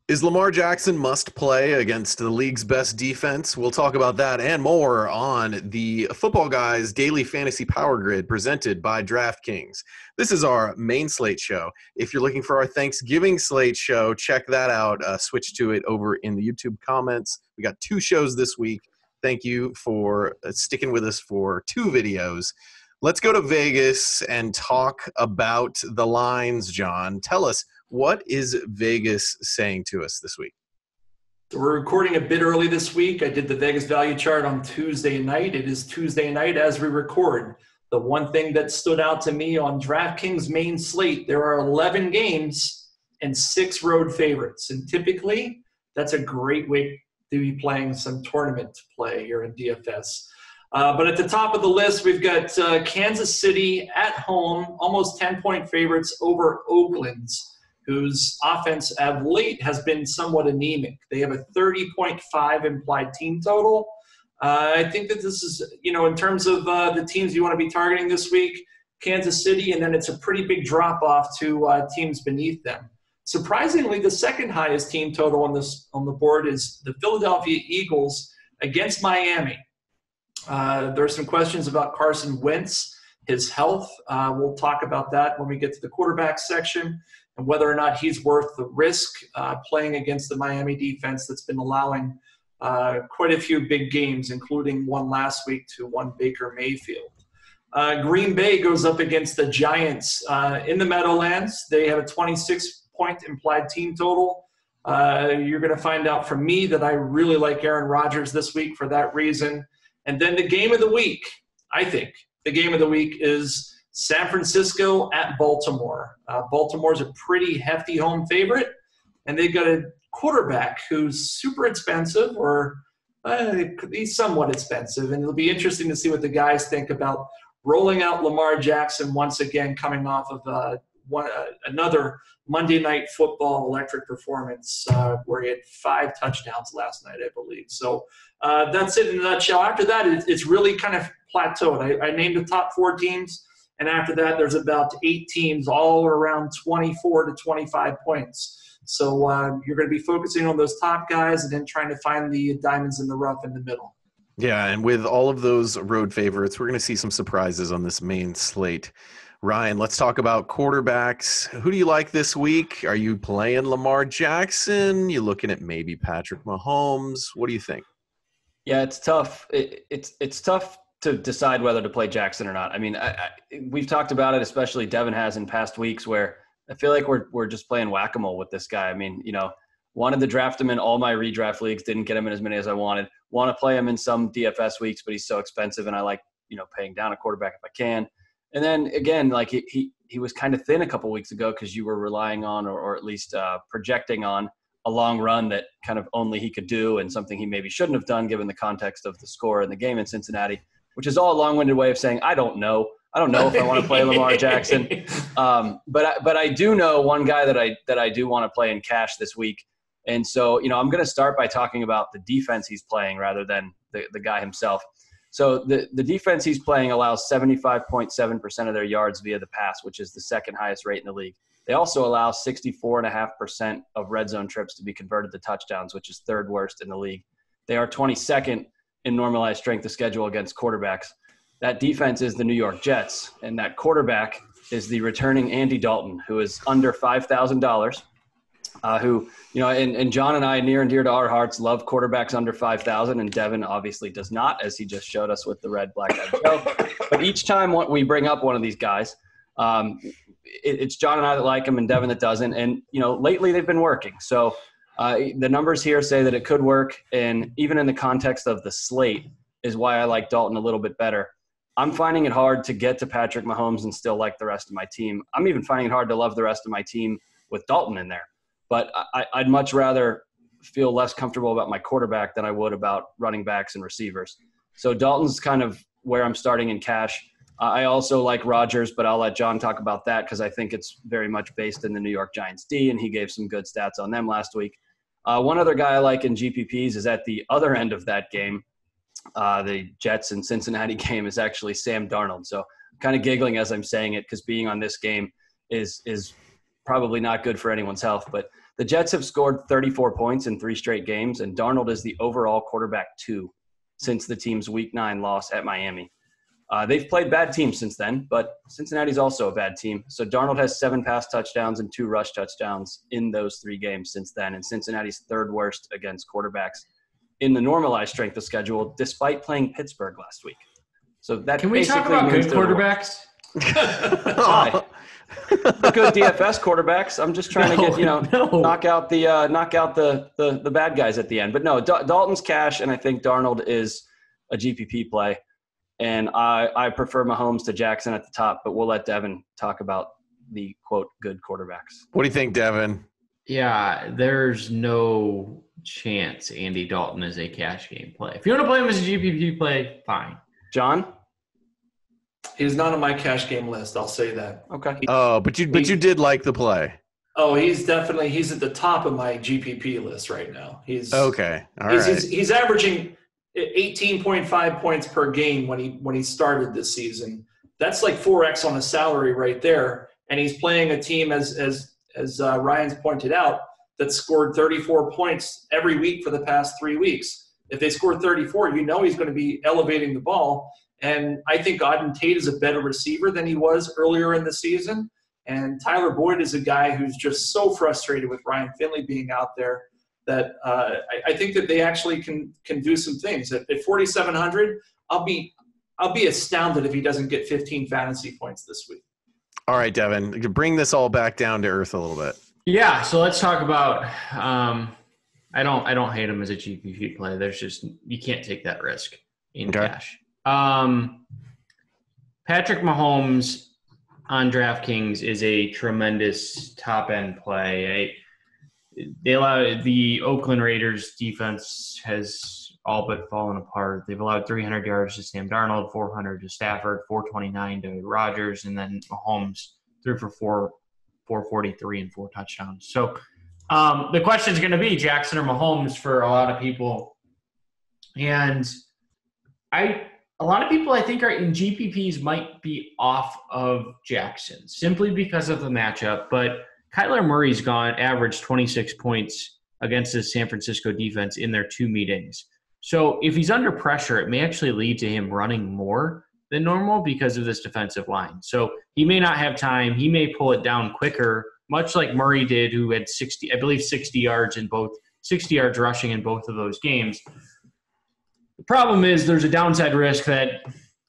Is Lamar Jackson must play against the league's best defense? We'll talk about that and more on the Football Guys Daily Fantasy Power Grid presented by DraftKings. This is our main slate show. If you're looking for our Thanksgiving slate show, check that out. Switch to it over in the YouTube comments. We got 2 shows this week. Thank you for sticking with us for 2 videos. Let's go to Vegas and talk about the lines, John. Tell us, what is Vegas saying to us this week? So we're recording a bit early this week. I did the Vegas value chart on Tuesday night. It is Tuesday night as we record. The one thing that stood out to me on DraftKings main slate, there are 11 games and 6 road favorites. And typically, that's a great way to be playing some tournament play here in DFS. But at the top of the list, we've got Kansas City at home, almost 10-point favorites over Oakland's, whose offense of late has been somewhat anemic. They have a 30.5 implied team total. I think that this is, in terms of the teams you want to be targeting this week, Kansas City, and then it's a pretty big drop-off to teams beneath them. Surprisingly, the second highest team total on the board is the Philadelphia Eagles against Miami. There's some questions about Carson Wentz, his health. We'll talk about that when we get to the quarterback section, and whether or not he's worth the risk playing against the Miami defense that's been allowing quite a few big games, including one last week to one Baker Mayfield. Green Bay goes up against the Giants in the Meadowlands. They have a 26-point implied team total. You're going to find out from me that I really like Aaron Rodgers this week for that reason. And then the game of the week, I think, the game of the week is San Francisco at Baltimore. Baltimore's a pretty hefty home favorite, and they've got a quarterback who's super expensive, or he's somewhat expensive, and it'll be interesting to see what the guys think about rolling out Lamar Jackson once again, coming off of another Monday Night Football electric performance where he had 5 touchdowns last night, I believe. So that's it in a nutshell. After that, it's really kind of plateaued. I named the top 4 teams. And after that, there's about 8 teams, all around 24 to 25 points. So you're going to be focusing on those top guys and then trying to find the diamonds in the rough in the middle. Yeah, and with all of those road favorites, we're going to see some surprises on this main slate. Ryan, let's talk about quarterbacks. Who do you like this week? Are you playing Lamar Jackson? You looking at maybe Patrick Mahomes? What do you think? Yeah, it's tough. It's tough to decide whether to play Jackson or not. I mean, we've talked about it, especially Devin has in past weeks, where I feel like we're just playing whack-a-mole with this guy. I mean, wanted to draft him in all my redraft leagues, didn't get him in as many as I wanted. Want to play him in some DFS weeks, but he's so expensive, and I like, paying down a quarterback if I can. And then again, like he was kind of thin a couple weeks ago because you were relying on, or at least projecting on, a long run that kind of only he could do, and something he maybe shouldn't have done given the context of the score in the game in Cincinnati, which is all a long-winded way of saying I don't know. I don't know if I want to play Lamar Jackson, but I do know one guy that I do want to play in cash this week, and so I'm going to start by talking about the defense he's playing rather than the guy himself. So the defense he's playing allows 75.7% of their yards via the pass, which is the second highest rate in the league. They also allow 64.5% of red zone trips to be converted to touchdowns, which is 3rd worst in the league. They are 22nd in normalized strength of schedule against quarterbacks. That defense is the New York Jets, and that quarterback is the returning Andy Dalton, who is under $5,000, who, and John and I, near and dear to our hearts, love quarterbacks under 5,000, and Devin obviously does not, as he just showed us with the red, black, and yellow. But each time we bring up one of these guys, it's John and I that like him and Devin that doesn't. And, lately they've been working. So the numbers here say that it could work. And even in the context of the slate is why I like Dalton a little bit better. I'm finding it hard to get to Patrick Mahomes and still like the rest of my team. I'm even finding it hard to love the rest of my team with Dalton in there. But I'd much rather feel less comfortable about my quarterback than I would about running backs and receivers. So Dalton's kind of where I'm starting in cash. I also like Rodgers, but I'll let John talk about that because I think it's very much based in the New York Giants D, and he gave some good stats on them last week. One other guy I like in GPPs is at the other end of that game. The Jets and Cincinnati game is actually Sam Darnold. So I'm kind of giggling as I'm saying it because being on this game is probably not good for anyone's health. But The Jets have scored 34 points in 3 straight games, and Darnold is the overall quarterback 2 since the team's Week 9 loss at Miami. They've played bad teams since then, but Cincinnati's also a bad team. So Darnold has 7 pass touchdowns and 2 rush touchdowns in those 3 games since then, and Cincinnati's 3rd worst against quarterbacks in the normalized strength of schedule, despite playing Pittsburgh last week. So that can we talk about good quarterbacks? Why? The good DFS quarterbacks. I'm just trying to get knock out the bad guys at the end. But no, Dalton's cash, and I think Darnold is a GPP play. And I prefer Mahomes to Jackson at the top, but we'll let Devin talk about the, quote, good quarterbacks. What do you think, Devin? Yeah, there's no chance Andy Dalton is a cash game play. If you want to play him as a GPP play, fine. John? He's not on my cash game list, I'll say that. Okay. Oh, but you did like the play. Oh, he's at the top of my GPP list right now. He's okay. All right. He's averaging 18.5 points per game when he started this season. That's like 4x on a salary right there. And he's playing a team, as Ryan's pointed out, that scored 34 points every week for the past 3 weeks. If they score 34, he's going to be elevating the ball. And I think Auden Tate is a better receiver than he was earlier in the season. And Tyler Boyd is a guy who's just so frustrated with Ryan Finley being out there that I think that they actually can do some things. At 4,700, I'll be astounded if he doesn't get 15 fantasy points this week. All right, Devin, bring this all back down to earth a little bit. Yeah, so let's talk about. I don't hate him as a GPP play. There's just you can't take that risk in cash. Patrick Mahomes on DraftKings is a tremendous top end play. They allow the Oakland Raiders defense has all but fallen apart. They've allowed 300 yards to Sam Darnold, 400 to Stafford, 429 to Rodgers, and then Mahomes threw for 443 and 4 touchdowns. So the question is going to be Jackson or Mahomes for a lot of people. And a lot of people I think are in GPPs might be off of Jackson simply because of the matchup, but Kyler Murray's averaged 26 points against the San Francisco defense in their 2 meetings. So if he's under pressure, it may actually lead to him running more than normal because of this defensive line. So he may not have time. He may pull it down quicker, much like Murray did, who had 60 yards rushing in both of those games. The problem is there's a downside risk that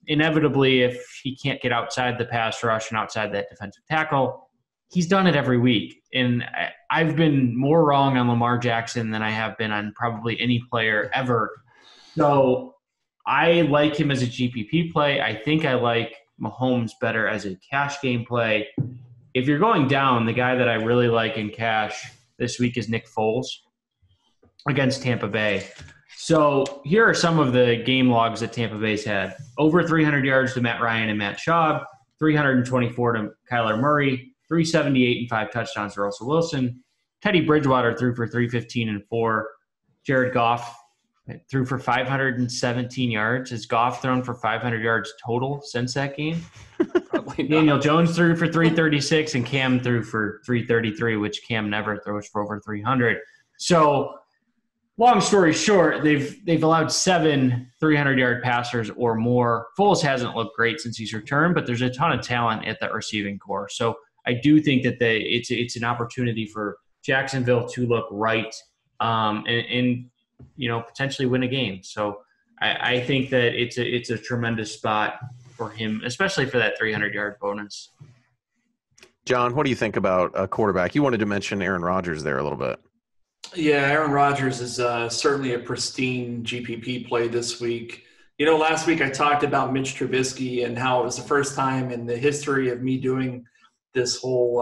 inevitably if he can't get outside the pass rush and outside that defensive tackle, he's done it every week. And I've been more wrong on Lamar Jackson than I have been on probably any player ever. So I like him as a GPP play. I think I like Mahomes better as a cash game play. If you're going down, the guy that I really like in cash this week is Nick Foles against Tampa Bay. So here are some of the game logs that Tampa Bay's had. Over 300 yards to Matt Ryan and Matt Schaub, 324 to Kyler Murray, 378 and 5 touchdowns to Russell Wilson. Teddy Bridgewater threw for 315 and 4. Jared Goff threw for 517 yards. Has Goff thrown for 500 yards total since that game? Probably not. Daniel Jones threw for 336 and Cam threw for 333, which Cam never throws for over 300. So long story short, they've allowed 7 300-yard passers or more. Foles hasn't looked great since he's returned, but there's a ton of talent at that receiving core. So I do think that it's an opportunity for Jacksonville to look right and potentially win a game. So I think that it's a tremendous spot for him, especially for that 300-yard bonus. John, what do you think about a quarterback? You wanted to mention Aaron Rodgers there a little bit. Yeah, Aaron Rodgers is certainly a pristine GPP play this week. Last week I talked about Mitch Trubisky and how it was the first time in the history of me doing this whole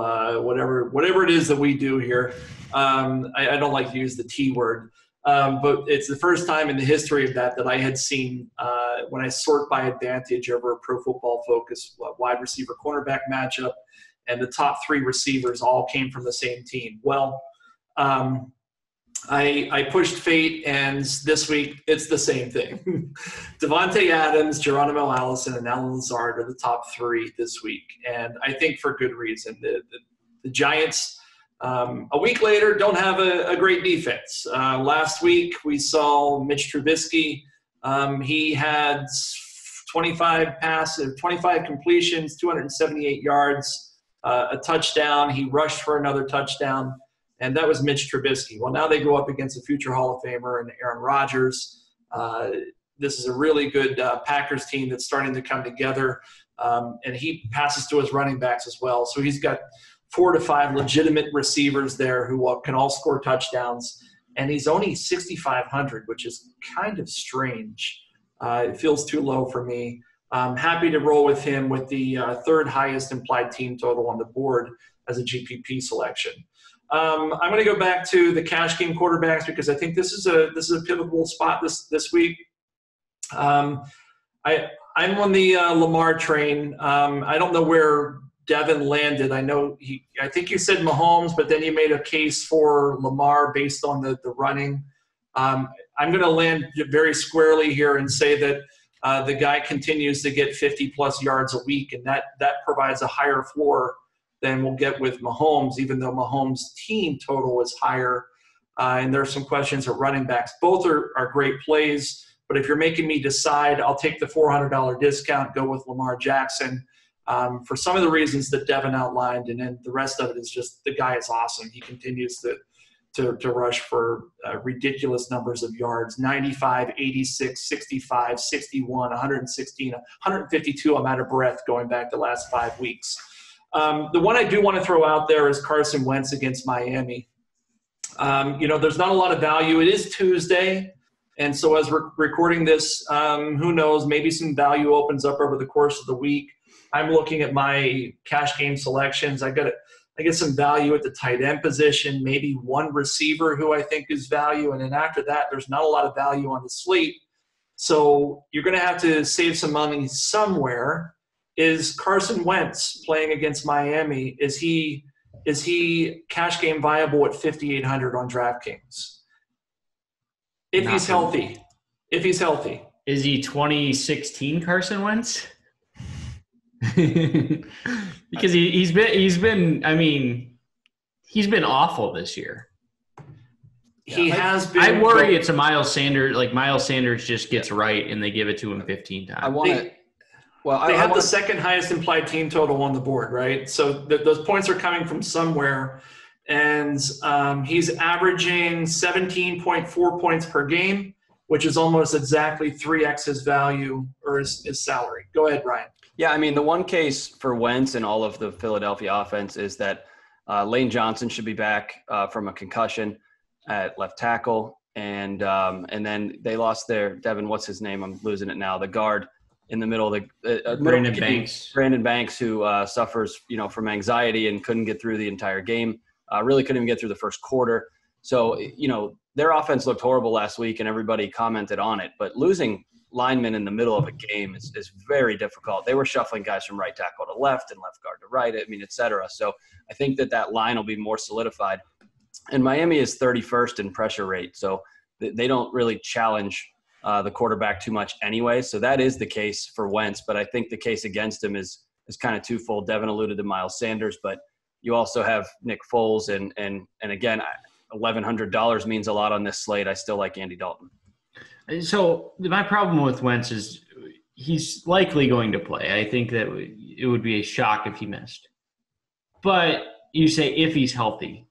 whatever it is that we do here. I don't like to use the T word, but it's the first time in the history of that I had seen when I sort by advantage over a Pro Football Focus wide receiver cornerback matchup, and the top 3 receivers all came from the same team. Well, I pushed fate, and this week it's the same thing. DeVante Adams, Geronimo Allison, and Alan Lazard are the top 3 this week, and I think for good reason. The Giants A week later, don't have a great defense. Last week, we saw Mitch Trubisky. He had 25 completions, 278 yards, a touchdown. He rushed for another touchdown, and that was Mitch Trubisky. Well, now they go up against a future Hall of Famer and Aaron Rodgers. This is a really good Packers team that's starting to come together, and he passes to his running backs as well. So he's got 4 to 5 legitimate receivers there who can all score touchdowns, and he's only 6,500, which is kind of strange. It feels too low for me. I'm happy to roll with him with the third highest implied team total on the board as a GPP selection. I'm going to go back to the cash game quarterbacks because I think this is a pivotal spot this week. I'm on the Lamar train. I don't know where Devin landed. I think you said Mahomes, but then you made a case for Lamar based on the running. I'm going to land very squarely here and say that the guy continues to get 50-plus yards a week, and that provides a higher floor than we'll get with Mahomes, even though Mahomes' team total is higher. And there are some questions at running backs. Both are great plays, but if you're making me decide, I'll take the $400 discount, go with Lamar Jackson for some of the reasons that Devin outlined, and then the rest of it is just the guy is awesome. He continues to rush for ridiculous numbers of yards, 95, 86, 65, 61, 116, 152. I'm out of breath going back the last 5 weeks. The one I do want to throw out there is Carson Wentz against Miami. There's not a lot of value. It is Tuesday, and so as we're recording this, who knows, maybe some value opens up over the course of the week. I'm looking at my cash game selections. I get some value at the tight end position, maybe one receiver who I think is value, and then after that, there's not a lot of value on the slate. So you're going to have to save some money somewhere. Is Carson Wentz playing against Miami? Is he cash game viable at 5,800 on DraftKings? If he's healthy. Is he 2016 Carson Wentz? Because he's been awful this year. He has been. I worry it's a Miles Sanders. Like Miles Sanders just gets right and they give it to him 15 times. They have the second highest implied team total on the board, right? So those points are coming from somewhere, and he's averaging 17.4 points per game, which is almost exactly 3x his value or his salary. Go ahead, Ryan. Yeah, I mean, the one case for Wentz and all of the Philadelphia offense is that Lane Johnson should be back from a concussion at left tackle, and then they lost their Devin. What's his name? I'm losing it now. The guard in the middle, Brandon Banks. Brandon Banks, who suffers from anxiety and couldn't get through the entire game. Really couldn't even get through the first quarter. So their offense looked horrible last week, and everybody commented on it. But losing linemen in the middle of a game is very difficult. They were shuffling guys from right tackle to left and left guard to right, et cetera. So I think that line will be more solidified. And Miami is 31st in pressure rate, so they don't really challenge the quarterback too much anyway. So that is the case for Wentz, but I think the case against him is kind of twofold. Devin alluded to Miles Sanders, but you also have Nick Foles, and again, $1,100 means a lot on this slate. I still like Andy Dalton. So my problem with Wentz is he's likely going to play. I think that it would be a shock if he missed. But you say if he's healthy.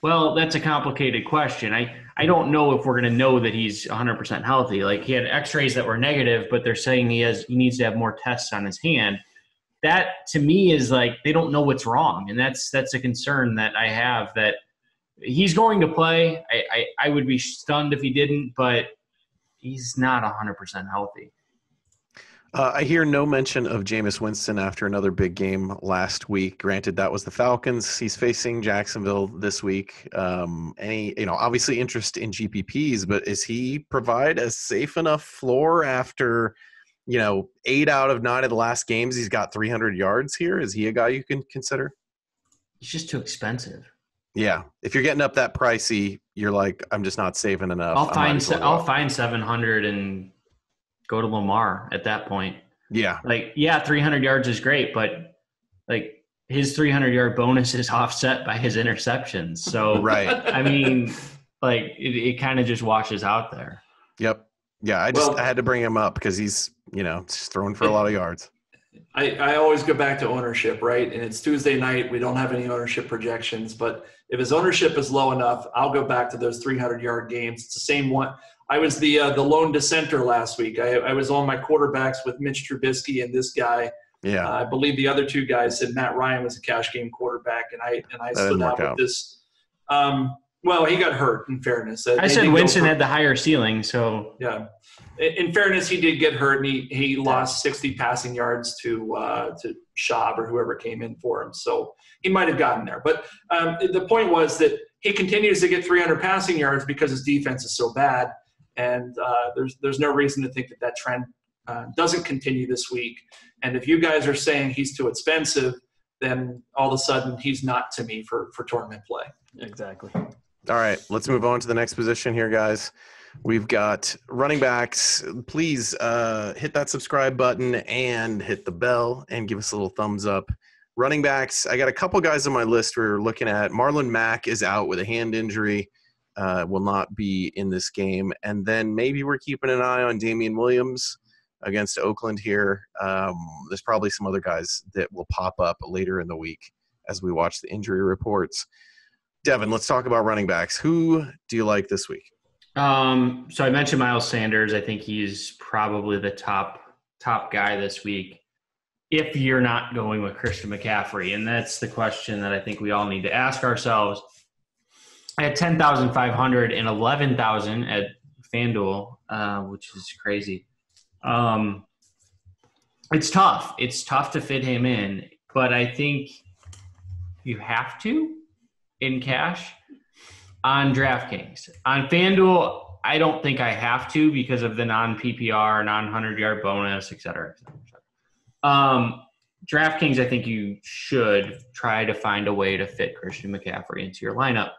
Well, that's a complicated question. I don't know if we're going to know that he's 100% healthy. Like, he had x-rays that were negative, but they're saying he needs to have more tests on his hand. That, to me, is like they don't know what's wrong. And that's a concern that I have, that he's going to play. I would be stunned if he didn't, but he's not 100% healthy. I hear no mention of Jameis Winston after another big game last week. Granted, that was the Falcons. He's facing Jacksonville this week. Obviously interest in GPPs, but is he provide a safe enough floor after, 8 out of 9 of the last games he's got 300 yards here? Is he a guy you can consider? He's just too expensive. Yeah. If you're getting up that pricey, you're like, I'm just not saving enough. I'll find 700 and go to Lamar at that point. Yeah. 300 yards is great, but his 300-yard bonus is offset by his interceptions. So, Right. I mean, like it kind of just washes out there. Yep. Yeah, I had to bring him up because he's, just throwing for a lot of yards. I always go back to ownership, right? And it's Tuesday night. We don't have any ownership projections, but if his ownership is low enough, I'll go back to those 300-yard games. It's the same one. I was the lone dissenter last week. I was on my quarterbacks with Mitch Trubisky and this guy. Yeah. I believe the other two guys said Matt Ryan was a cash game quarterback, and I stood out with this. Well, he got hurt, in fairness. I said Winston had the higher ceiling, so. Yeah. In fairness, he did get hurt, and he lost 60 passing yards to Schaub or whoever came in for him. So he might have gotten there. But the point was that he continues to get 300 passing yards because his defense is so bad, and there's no reason to think that trend doesn't continue this week. And if you guys are saying he's too expensive, then all of a sudden he's not to me for tournament play. Exactly. All right, let's move on to the next position here, guys. We've got running backs. Please hit that subscribe button and hit the bell and give us a little thumbs up. Running backs, I got a couple guys on my list we're looking at. Marlon Mack is out with a hand injury, will not be in this game. And then maybe we're keeping an eye on Damian Williams against Oakland here. There's probably some other guys that will pop up later in the week as we watch the injury reports. Devin, let's talk about running backs. Who do you like this week? So I mentioned Miles Sanders. I think he's probably the top guy this week if you're not going with Christian McCaffrey. And that's the question that I think we all need to ask ourselves. I had 10,500 and 11,000 at FanDuel, which is crazy. It's tough. It's tough to fit him in, but I think you have to in cash on DraftKings. On FanDuel, I don't think I have to because of the non-PPR, non-100-yard bonus, et cetera, et cetera. DraftKings, I think you should try to find a way to fit Christian McCaffrey into your lineup.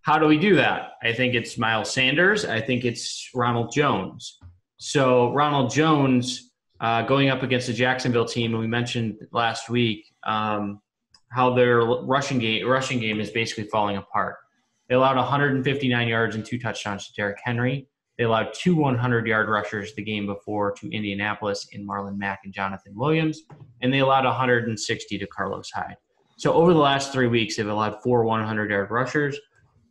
How do we do that? I think it's Miles Sanders. I think it's Ronald Jones. So Ronald Jones going up against the Jacksonville team, and we mentioned last week how their rushing game is basically falling apart. They allowed 159 yards and 2 touchdowns to Derrick Henry. They allowed 2 100-yard rushers the game before to Indianapolis in Marlon Mack and Jonathan Williams, and they allowed 160 to Carlos Hyde. So over the last 3 weeks, they've allowed 4 100-yard rushers.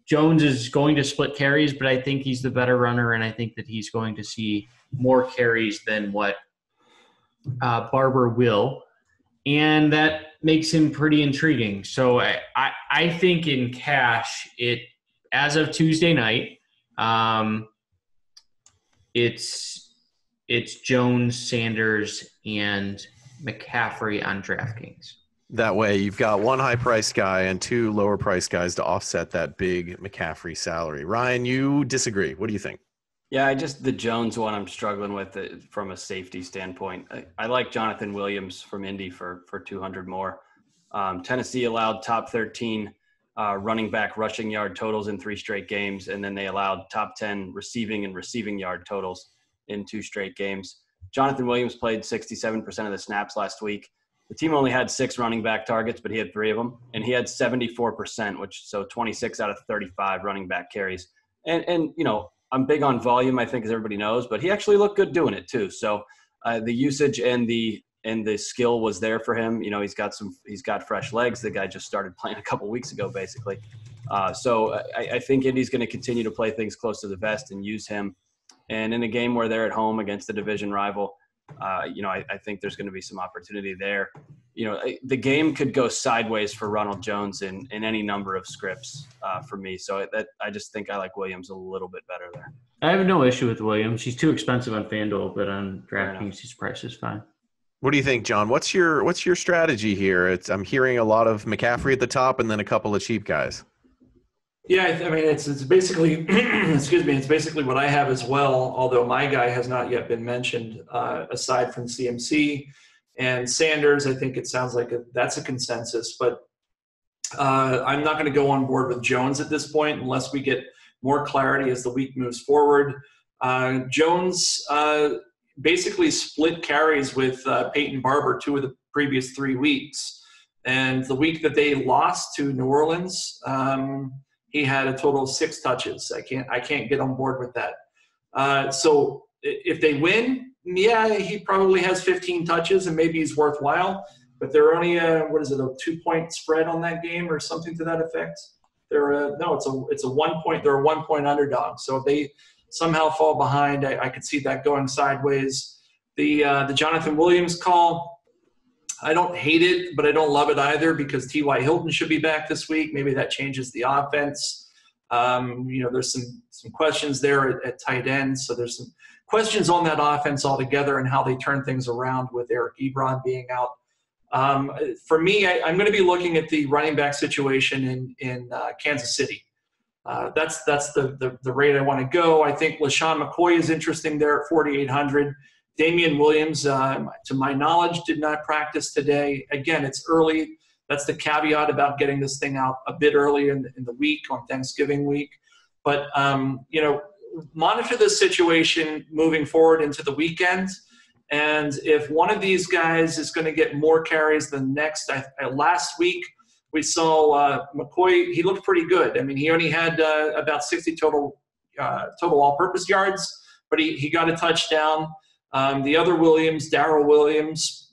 Jones is going to split carries, but I think he's the better runner, and I think that he's going to see more carries than what Barber will, and that makes him pretty intriguing. So I think in cash, as of Tuesday night, it's Jones, Sanders, and McCaffrey on DraftKings. That way you've got one high-priced guy and 2 lower-priced guys to offset that big McCaffrey salary. Ryan, you disagree. What do you think? Yeah, the Jones one I'm struggling with from a safety standpoint. I like Jonathan Williams from Indy for 200 more. Tennessee allowed top 13 running back rushing yard totals in 3 straight games, and then they allowed top 10 receiving and receiving yard totals in 2 straight games. Jonathan Williams played 67% of the snaps last week. The team only had 6 running back targets, but he had 3 of them, and he had 74%, so 26 out of 35 running back carries. And I'm big on volume, I think, as everybody knows, but he actually looked good doing it too. So the usage and the skill was there for him. He's got fresh legs. The guy just started playing a couple weeks ago, basically. So I think Indy's going to continue to play things close to the vest and use him. And in a game where they're at home against a division rival, I think there's going to be some opportunity there. The game could go sideways for Ronald Jones in any number of scripts for me. So I just think I like Williams a little bit better there. I have no issue with Williams. He's too expensive on FanDuel, but on DraftKings, his price is fine. What do you think, John? What's your strategy here? I'm hearing a lot of McCaffrey at the top and then a couple of cheap guys. Yeah, I mean, it's basically, it's basically what I have as well, although my guy has not yet been mentioned, aside from CMC and Sanders. I think it sounds like that's a consensus, but I'm not going to go on board with Jones at this point unless we get more clarity as the week moves forward. Jones basically split carries with Peyton Barber 2 of the previous 3 weeks. And the week that they lost to New Orleans, he had a total of 6 touches. I can't get on board with that. So if they win, yeah, he probably has 15 touches and maybe he's worthwhile. But they're only a 2-point spread on that game or something to that effect. It's a 1 point. They're a 1 point underdog. So if they somehow fall behind, I could see that going sideways. The Jonathan Williams call, I don't hate it, but I don't love it either because T.Y. Hilton should be back this week. Maybe that changes the offense. There's some questions there at tight end. So there's some questions on that offense altogether and how they turn things around with Eric Ebron being out. For me, I'm going to be looking at the running back situation in Kansas City. That's the rate I want to go. I think LaShawn McCoy is interesting there at 4,800. Damian Williams, to my knowledge, did not practice today. Again, it's early. That's the caveat about getting this thing out a bit early in the week on Thanksgiving week. But, monitor this situation moving forward into the weekend. And if one of these guys is going to get more carries than next, last week we saw McCoy. He looked pretty good. I mean, he only had about 60 total all-purpose yards, but he got a touchdown. The other Williams, Darrell Williams,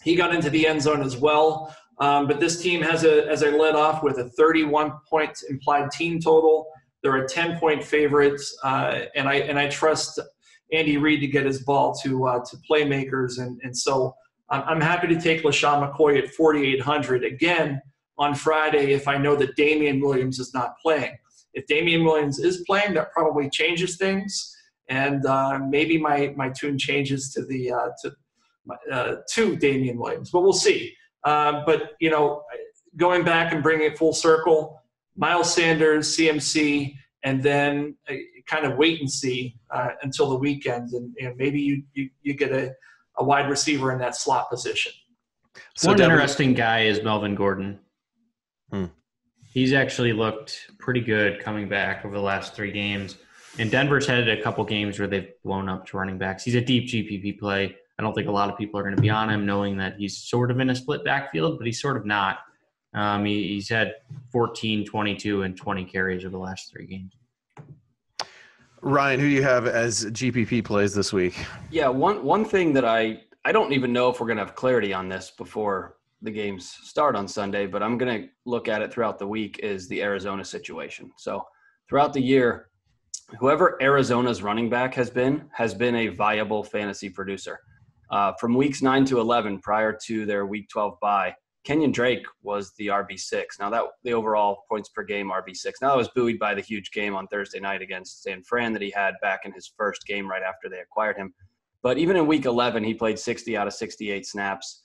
he got into the end zone as well. But this team has as I led off with a 31-point implied team total. They're a 10-point favorite, and I trust Andy Reid to get his ball to playmakers, and so I'm happy to take LaShawn McCoy at 4,800 again on Friday if I know that Damian Williams is not playing. If Damian Williams is playing, that probably changes things, and maybe my tune changes to Damian Williams, but we'll see. But going back and bringing it full circle, Miles Sanders, CMC, and then kind of wait and see until the weekend, and maybe you get a wide receiver in that slot position. So one interesting guy is Melvin Gordon. He's actually looked pretty good coming back over the last 3 games. And Denver's had a couple games where they've blown up to running backs. He's a deep GPP play. I don't think a lot of people are going to be on him knowing that he's sort of in a split backfield, but he's sort of not. He's had 14, 22, and 20 carries over the last 3 games. Ryan, who do you have as GPP plays this week? Yeah, one thing that I don't even know if we're going to have clarity on this before the games start on Sunday, but I'm going to look at it throughout the week is the Arizona situation. So throughout the year, whoever Arizona's running back has been a viable fantasy producer. From weeks 9 to 11 prior to their week 12 bye, Kenyon Drake was the RB6. Now that the overall points per game RB6. Now that was buoyed by the huge game on Thursday night against San Fran that he had back in his first game right after they acquired him. But even in week 11, he played 60 out of 68 snaps.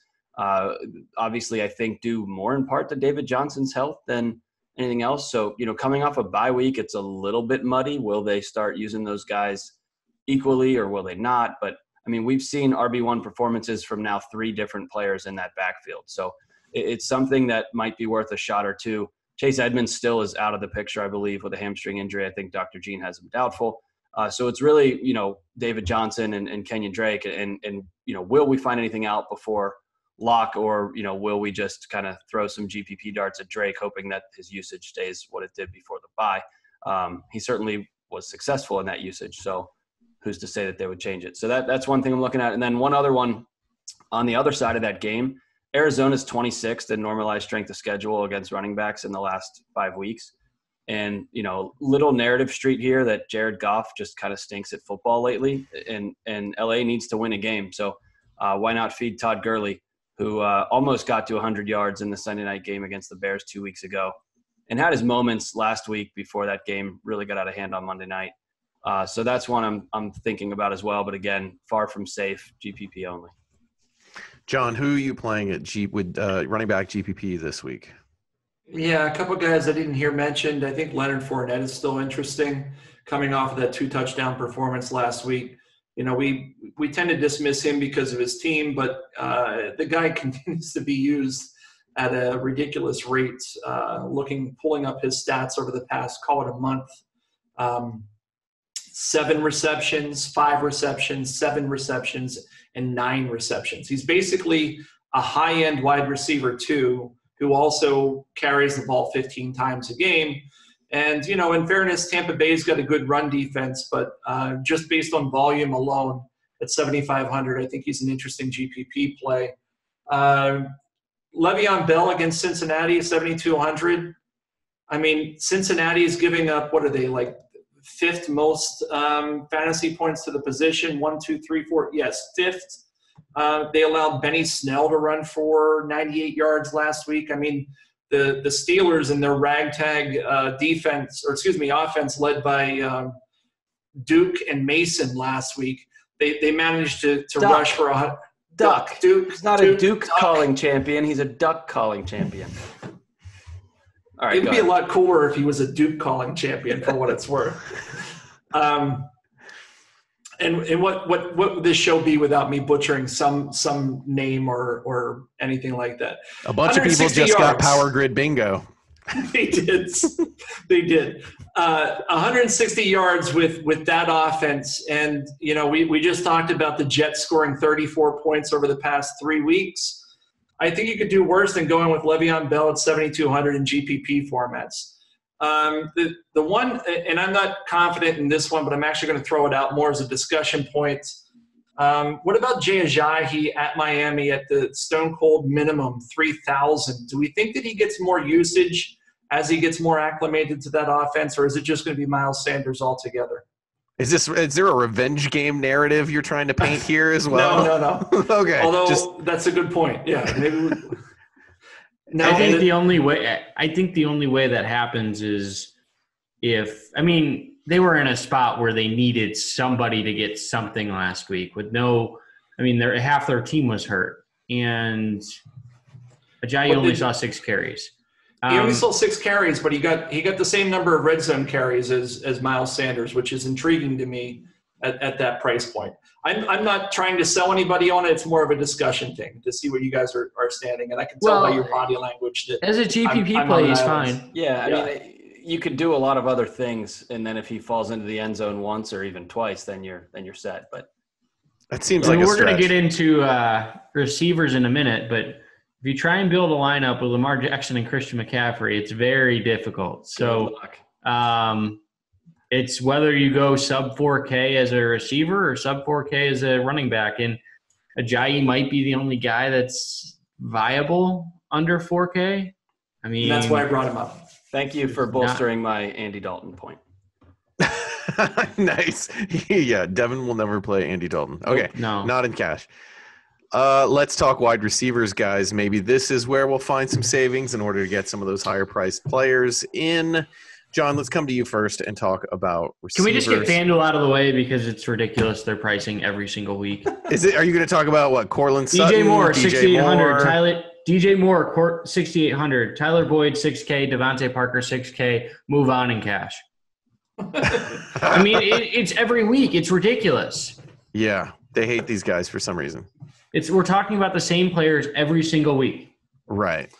Obviously, I think due more in part to David Johnson's health than anything else. So, coming off a bye week, it's a little bit muddy. Will they start using those guys equally or will they not? But, we've seen RB1 performances from now 3 different players in that backfield. So it's something that might be worth a shot or two. Chase Edmonds still is out of the picture, I believe, with a hamstring injury. I think Dr. Gene has him doubtful. So it's really, David Johnson and Kenyon Drake. And will we find anything out before lock or, will we just kind of throw some GPP darts at Drake, hoping that his usage stays what it did before the bye? He certainly was successful in that usage. So who's to say that they would change it? So that's one thing I'm looking at. And then one other one on the other side of that game, Arizona's 26th in normalized strength of schedule against running backs in the last 5 weeks. And, little narrative street here that Jared Goff just kind of stinks at football lately, and LA needs to win a game. So why not feed Todd Gurley, who almost got to 100 yards in the Sunday night game against the Bears 2 weeks ago and had his moments last week before that game really got out of hand on Monday night. So that's one I'm thinking about as well. But again, far from safe, GPP only. John, who are you playing at with running back GPP this week? Yeah, a couple of guys I didn't hear mentioned. I think Leonard Fournette is still interesting, coming off of that 2-touchdown performance last week. We tend to dismiss him because of his team, but the guy continues to be used at a ridiculous rate. Pulling up his stats over the past, call it a month. 7 receptions, 5 receptions, 7 receptions, and 9 receptions. He's basically a high-end wide receiver too, who also carries the ball 15 times a game. And, in fairness, Tampa Bay's got a good run defense, but just based on volume alone at 7,500, I think he's an interesting GPP play. Le'Veon Bell against Cincinnati, 7,200. I mean, Cincinnati is giving up, what are they, like fifth most fantasy points to the position? 1, 2, 3, 4. Yes, fifth. They allowed Benny Snell to run for 98 yards last week. I mean, the Steelers and their ragtag offense led by Duke and Mason last week, they managed to rush for a Duck. Duke. He's not a Duke calling champion. He's a duck calling champion. All right, it'd be a lot cooler if he was a Duke calling champion, for what it's worth. And what would this show be without me butchering some name or anything like that? A bunch of people just got Power Grid bingo. They did. They did. 160 yards with that offense. And, we just talked about the Jets scoring 34 points over the past 3 weeks. I think you could do worse than going with Le'Veon Bell at 7,200 in GPP formats. The one, and I'm not confident in this one, but I'm actually going to throw it out more as a discussion point. What about Jay Ajayi at Miami at the stone cold minimum, 3,000? Do we think that he gets more usage as he gets more acclimated to that offense, or is it just going to be Miles Sanders altogether? Is there a revenge game narrative you're trying to paint here as well? No. Okay. Although that's a good point. Yeah. Maybe. I think the only way that happens is they were in a spot where they needed somebody to get something last week with half their team was hurt, and Ajayi only saw 6 carries. He only saw 6 carries, but he got the same number of red zone carries as Miles Sanders, which is intriguing to me at that price point. I'm not trying to sell anybody on it. It's more of a discussion thing to see where you guys are standing. And I can tell by your body language that as a GPP play, he's fine. Yeah, I mean, you could do a lot of other things, and then if he falls into the end zone once or even twice, then you're set. But that seems like we're going to get into receivers in a minute, but if you try and build a lineup with Lamar Jackson and Christian McCaffrey, it's very difficult. So it's whether you go sub 4K as a receiver or sub 4K as a running back. And Ajayi might be the only guy that's viable under 4K. I mean, that's why I brought him up. Thank you for bolstering my Andy Dalton point. Nice. Yeah, Devin will never play Andy Dalton. Okay, no, not in cash. Let's talk wide receivers, guys. Maybe this is where we'll find some savings in order to get some of those higher priced players in. John, let's come to you first and talk about receivers. Can we just get FanDuel out of the way because it's ridiculous? They're pricing every single week. Are you going to talk about what? Cortland Sutton, DJ Moore, 6,800. DJ Moore, 6,800. Tyler Boyd, 6K. DeVante Parker, 6K. Move on in cash. I mean, it's every week. It's ridiculous. Yeah, they hate these guys for some reason. We're talking about the same players every single week. Right,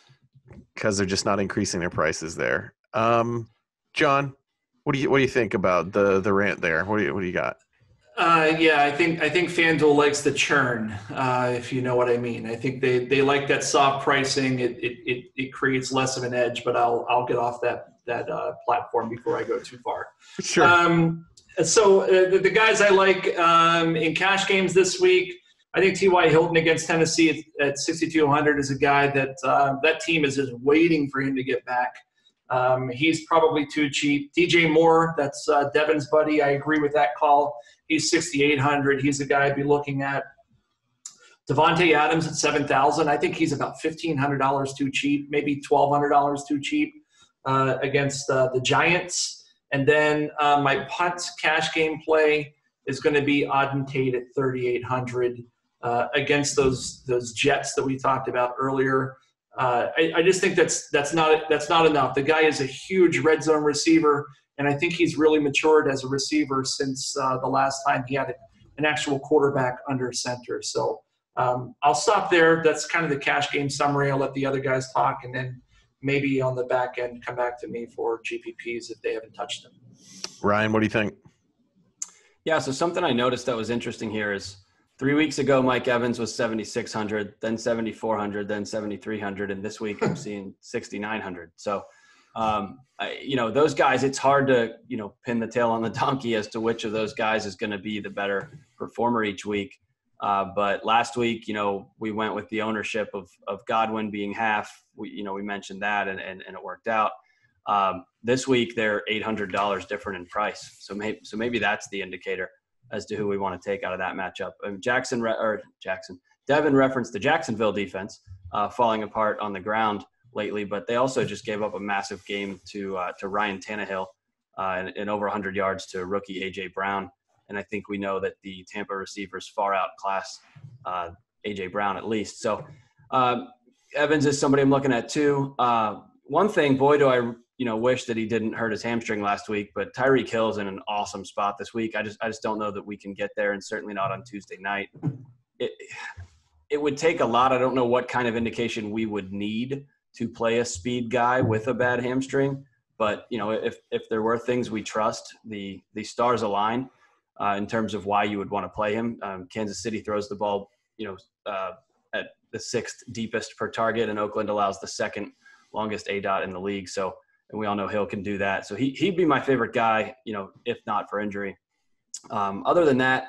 because they're just not increasing their prices there. John, what do you think about the rant there? What do you got? I think FanDuel likes the churn, if you know what I mean. I think they like that soft pricing. It creates less of an edge, but I'll get off that platform before I go too far. Sure. So the guys I like in cash games this week, I think T.Y. Hilton against Tennessee at 6,200 is a guy that team is just waiting for him to get back. He's probably too cheap. DJ Moore, that's Devin's buddy. I agree with that call. He's 6,800. He's a guy I'd be looking at. DeVante Adams at 7,000. I think he's about $1,500 too cheap, maybe $1,200 too cheap against the Giants. And then my punt cash game play is going to be Auden Tate at 3,800 against those Jets that we talked about earlier. I just think that's not enough. The guy is a huge red zone receiver, and I think he's really matured as a receiver since the last time he had an actual quarterback under center. So I'll stop there. That's kind of the cash game summary. I'll let the other guys talk, and then maybe on the back end come back to me for GPPs if they haven't touched them. Ryan, what do you think? Yeah, so something I noticed that was interesting here is 3 weeks ago, Mike Evans was 7,600, then 7,400, then 7,300, and this week I'm seeing 6,900. So, those guys, it's hard to pin the tail on the donkey as to which of those guys is going to be the better performer each week. But last week, we went with the ownership of Godwin being half. We mentioned that, and it worked out. This week they're $800 different in price. So maybe that's the indicator as to who we want to take out of that matchup. Devin referenced the Jacksonville defense falling apart on the ground lately, but they also just gave up a massive game to Ryan Tannehill and over 100 yards to rookie A.J. Brown. And I think we know that the Tampa receivers far outclass A.J. Brown at least. So Evans is somebody I'm looking at too. One thing, boy, do I wish that he didn't hurt his hamstring last week, but Tyreek Hill's in an awesome spot this week. I just don't know that we can get there, and certainly not on Tuesday night. It would take a lot. I don't know what kind of indication we would need to play a speed guy with a bad hamstring, but if there were things we trust, the stars align in terms of why you would want to play him. Kansas City throws the ball, at the 6th deepest per target, and Oakland allows the 2nd longest ADOT in the league. So, and we all know Hill can do that. So he'd be my favorite guy, if not for injury. Other than that,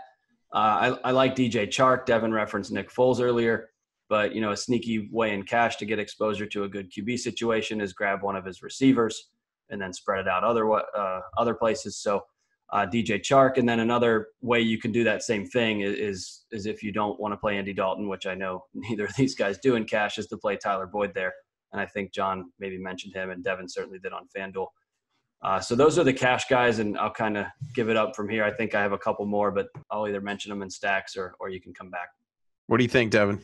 I like DJ Chark. Devin referenced Nick Foles earlier, but a sneaky way in cash to get exposure to a good QB situation is grab one of his receivers and then spread it out other places. So DJ Chark, and then another way you can do that same thing is if you don't want to play Andy Dalton, which I know neither of these guys do in cash, is to play Tyler Boyd there. And I think John maybe mentioned him, and Devin certainly did on FanDuel. So those are the cash guys, and I'll kind of give it up from here. I think I have a couple more, but I'll either mention them in stacks or you can come back. What do you think, Devin?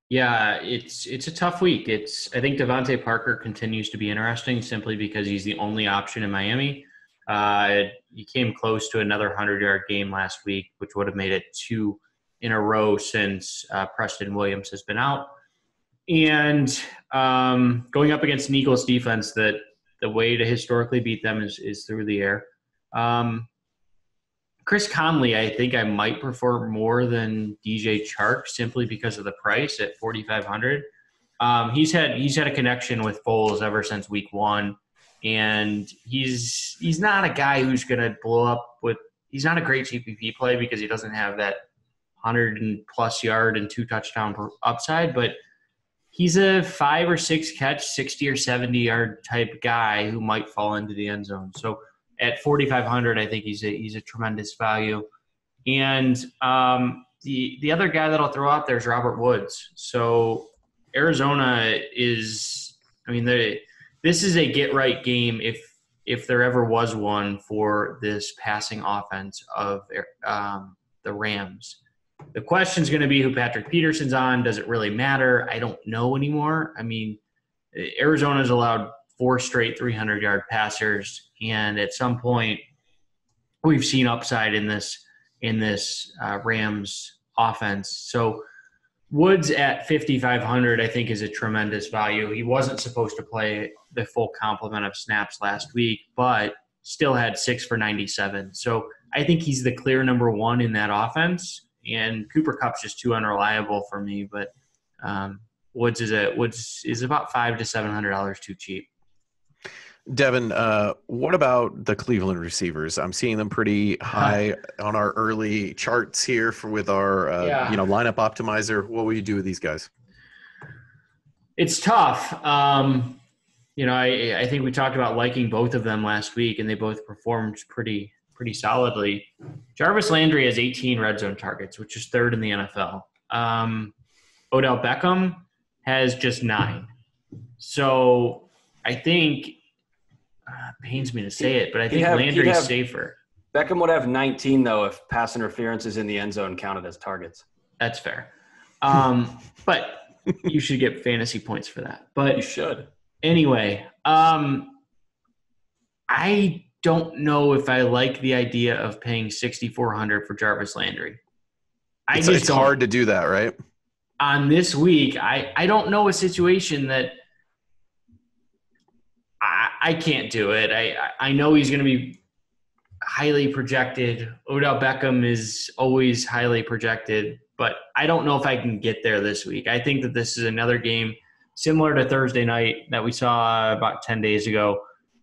Yeah, it's a tough week. I think DeVante Parker continues to be interesting simply because he's the only option in Miami. He came close to another 100-yard game last week, which would have made it 2 in a row since Preston Williams has been out. And going up against an Eagles defense that the way to historically beat them is through the air. Chris Conley, I think I might prefer more than DJ Chark simply because of the price at $4,500. He's had a connection with Foles ever since week 1, and he's not a guy who's going to blow up with. He's not a great GPP play because he doesn't have that 100+ yard and 2 touchdown upside, but he's a 5 or 6 catch, 60 or 70 yard type guy who might fall into the end zone. So at 4,500, I think he's a tremendous value. And the other guy that I'll throw out there is Robert Woods. So Arizona is, this is a get right game if there ever was one for this passing offense of the Rams. The question is going to be who Patrick Peterson's on. Does it really matter? I don't know anymore. Arizona's allowed 4 straight 300-yard passers, and at some point we've seen upside in this Rams offense. So Woods at 5,500 I think is a tremendous value. He wasn't supposed to play the full complement of snaps last week, but still had 6 for 97. So I think he's the clear number 1 in that offense. And Cooper Kupp's just too unreliable for me, but Woods is about $500 to $700 too cheap. Devin, what about the Cleveland receivers? I'm seeing them pretty high on our early charts here with our lineup optimizer. What will you do with these guys? It's tough. I think we talked about liking both of them last week, and they both performed pretty solidly. Jarvis Landry has 18 red zone targets, which is 3rd in the NFL. Odell Beckham has just 9. So I think pains me to say it, but I think Landry's safer. Beckham would have 19 though if pass interferences in the end zone counted as targets. That's fair. But you should get fantasy points for that. But you should. Anyway, I don't know if I like the idea of paying $6,400 for Jarvis Landry. It's hard to do that, right? On this week, I don't know a situation that I can't do it. I know he's going to be highly projected. Odell Beckham is always highly projected, but I don't know if I can get there this week. I think that this is another game similar to Thursday night that we saw about 10 days ago.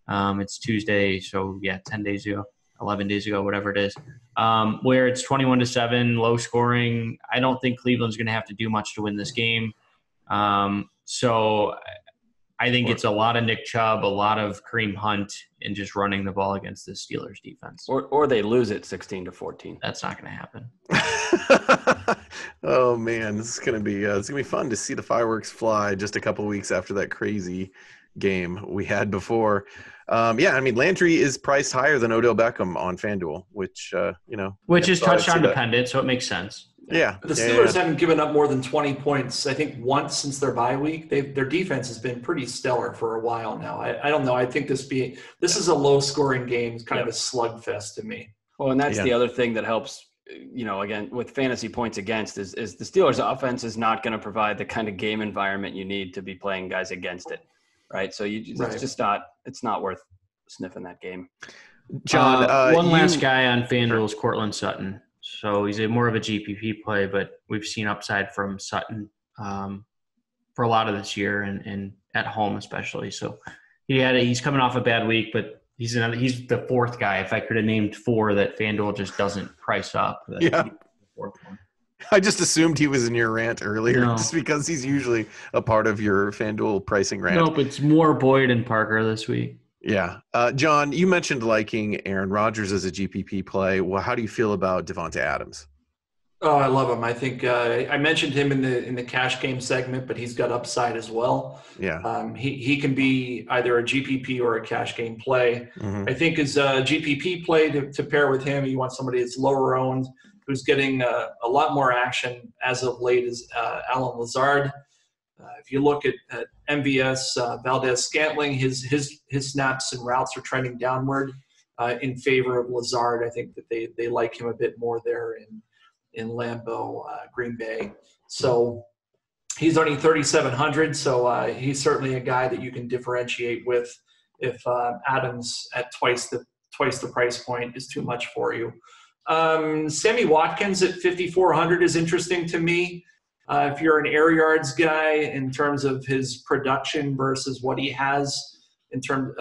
It's Tuesday, so 10 days ago, 11 days ago, whatever it is, where it's 21-7, low scoring. I don't think Cleveland's going to have to do much to win this game. So I think it's a lot of Nick Chubb, a lot of Kareem Hunt, and just running the ball against the Steelers defense. Or they lose it 16-14. That's not going to happen. Oh man, this is gonna be fun to see the fireworks fly just a couple weeks after that crazy game we had before. Landry is priced higher than Odell Beckham on FanDuel, which is touchdown dependent, so it makes sense. Yeah, the Steelers haven't given up more than 20 points, I think, once since their bye week. Their defense has been pretty stellar for a while now. I don't know. I think this is a low-scoring game, kind of a slugfest to me. Well, and that's the other thing that helps. Again, with fantasy points against is the Steelers' offense is not going to provide the kind of game environment you need to be playing guys against it, right? So it's not worth sniffing that game. John, one last guy on FanDuel is Cortland Sutton. So he's more of a GPP play, but we've seen upside from Sutton for a lot of this year and at home especially. So he's coming off a bad week, but he's the fourth guy. If I could have named four that FanDuel just doesn't price up. The fourth one. I just assumed he was in your rant earlier just because he's usually a part of your FanDuel pricing rant. Nope, it's more Boyd and Parker this week. Yeah. John, you mentioned liking Aaron Rodgers as a GPP play. Well, how do you feel about DeVante Adams? Oh, I love him. I think I mentioned him in the cash game segment, but he's got upside as well. Yeah. He can be either a GPP or a cash game play. Mm-hmm. I think as a GPP play to pair with him, you want somebody that's lower owned, who's getting a lot more action as of late is Allen Lazard. If you look at MVS, Valdez-Scantling, his snaps and routes are trending downward in favor of Lazard. I think that they like him a bit more there in Lambeau, Green Bay. So he's only 3,700. So he's certainly a guy that you can differentiate with if Adams at twice the price point is too much for you. Sammy Watkins at 5,400 is interesting to me. If you're an air yards guy in terms of his production versus what he has in terms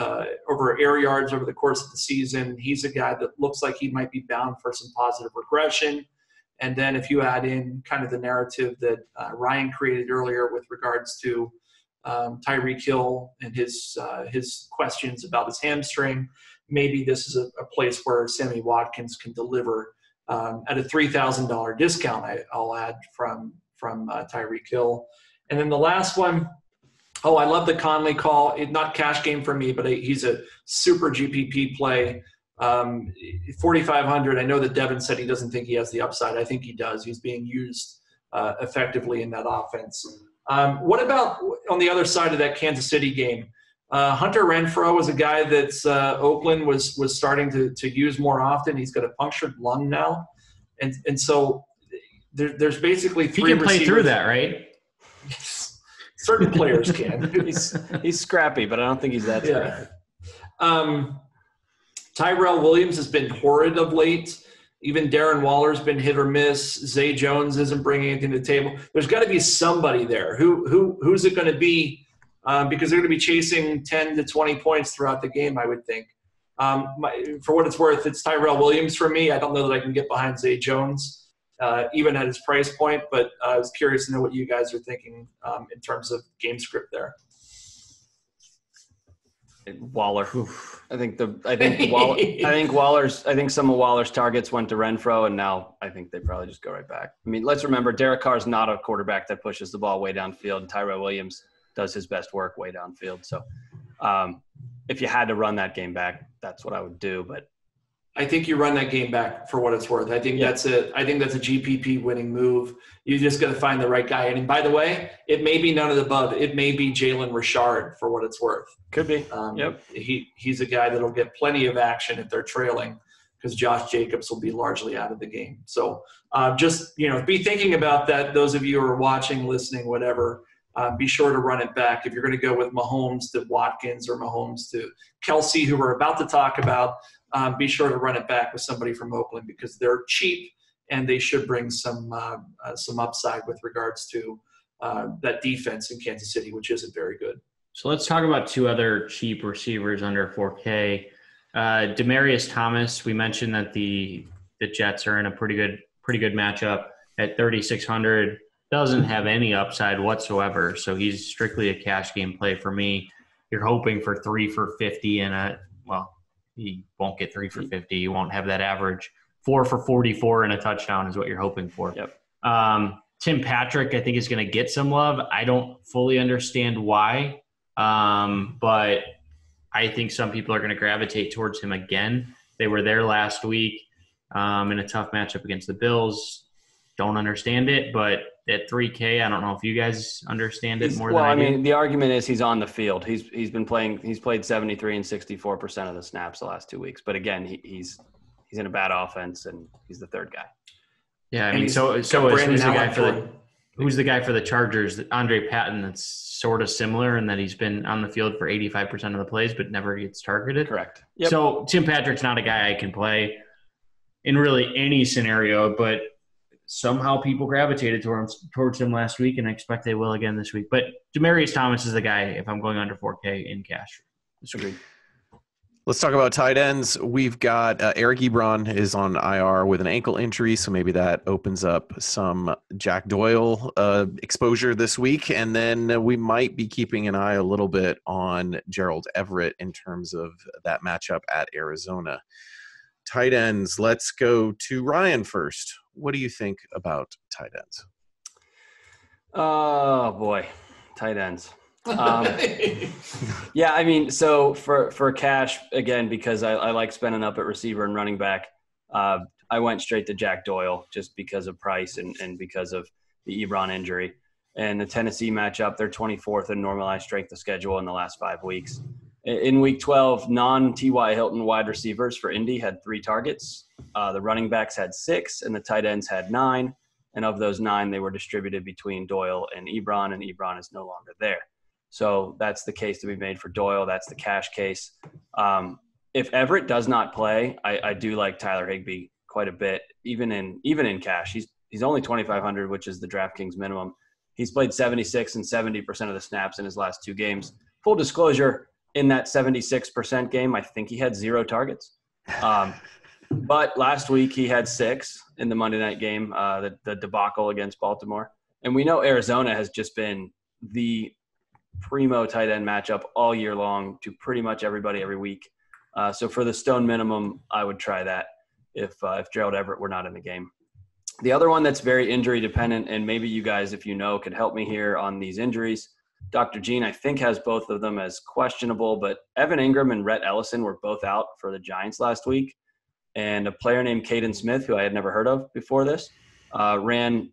over air yards over the course of the season, he's a guy that looks like he might be bound for some positive regression. And then if you add in kind of the narrative that Ryan created earlier with regards to Tyreek Hill and his questions about his hamstring, maybe this is a place where Sammy Watkins can deliver at a $3,000 discount, I'll add, from Tyreek Hill. And then the last one, I love the Conley call. Not cash game for me, but he's a super GPP play. 4,500. I know that Devin said he doesn't think he has the upside. I think he does. He's being used effectively in that offense. What about on the other side of that Kansas City game? Hunter Renfrow was a guy that Oakland was starting to use more often. He's got a punctured lung now, and so there's basically three. He can play through that, right? Certain players can. He's scrappy, but I don't think he's that scrappy. Tyrell Williams has been horrid of late. Even Darren Waller's been hit or miss. Zay Jones isn't bringing anything to the table. There's got to be somebody there. Who's it going to be? Because they're going to be chasing 10 to 20 points throughout the game, I would think. For what it's worth, it's Tyrell Williams for me. I don't know that I can get behind Zay Jones, even at his price point, but I was curious to know what you guys are thinking in terms of game script there. Waller. I think some of Waller's targets went to Renfrow, and now I think they probably just go right back. I mean, let's remember Derek Carr's not a quarterback that pushes the ball way downfield, and Tyrell Williams does his best work way downfield. So if you had to run that game back, that's what I would do. But I think you run that game back for what it's worth. I think that's a GPP winning move. You just got to find the right guy. And by the way, it may be none of the above. It may be Jalen Richard for what it's worth. Could be. He's a guy that'll get plenty of action if they're trailing, because Josh Jacobs will be largely out of the game. So just be thinking about that. Those of you who are watching, listening, whatever. Be sure to run it back. If you're going to go with Mahomes to Watkins or Mahomes to Kelsey, who we're about to talk about, be sure to run it back with somebody from Oakland, because they're cheap and they should bring some upside with regards to that defense in Kansas City, which isn't very good. So let's talk about two other cheap receivers under 4K. Demaryius Thomas, we mentioned that the Jets are in a pretty good matchup at 3,600. Doesn't have any upside whatsoever, so he's strictly a cash game play for me. You're hoping for 3 for 50 he won't get 3 for 50. You won't have that average. 4 for 44 and a touchdown is what you're hoping for. Yep. Tim Patrick, I think, is going to get some love. I don't fully understand why, but I think some people are going to gravitate towards him again. They were there last week in a tough matchup against the Bills. Don't understand it, but at 3K, I don't know if you guys understand it more than I do. Well, I mean, the argument is he's on the field. He's played 73 and 64% of the snaps the last 2 weeks. But again, he's in a bad offense and he's the third guy. Yeah, I mean, who's the guy for the Chargers? Andre Patton. That's sort of similar in that he's been on the field for 85% of the plays, but never gets targeted. Correct. Yep. So Tim Patrick's not a guy I can play in really any scenario, but somehow people gravitated towards him last week, and I expect they will again this week. But Demaryius Thomas is the guy if I'm going under 4K in cash. Agreed. Let's talk about tight ends. We've got Eric Ebron is on IR with an ankle injury, so maybe that opens up some Jack Doyle exposure this week. And then we might be keeping an eye a little bit on Gerald Everett in terms of that matchup at Arizona. Tight ends, let's go to Ryan first. What do you think about tight ends? Oh, boy. Tight ends. Yeah, I mean, so for cash, again, because I like spending up at receiver and running back, I went straight to Jack Doyle just because of price and because of the Ebron injury. And the Tennessee matchup, they're 24th in normalized strength of schedule in the last 5 weeks. In Week 12, non-T.Y. Hilton wide receivers for Indy had 3 targets. The running backs had 6, and the tight ends had 9. And of those 9, they were distributed between Doyle and Ebron is no longer there. So that's the case to be made for Doyle. That's the cash case. If Everett does not play, I do like Tyler Higbee quite a bit, even in cash. He's only 2,500, which is the DraftKings minimum. He's played 76 and 70% of the snaps in his last 2 games. Full disclosure, in that 76% game, I think he had 0 targets. But last week he had 6 in the Monday night game, the debacle against Baltimore. And we know Arizona has just been the primo tight end matchup all year long to pretty much everybody every week. So for the stone minimum, I would try that if Gerald Everett were not in the game. The other one that's very injury dependent, and maybe you guys, if you know, could help me here on these injuries. Dr. Gene, I think, has both of them as questionable, but Evan Ingram and Rhett Ellison were both out for the Giants last week. And a player named Caden Smith, who I had never heard of before this, played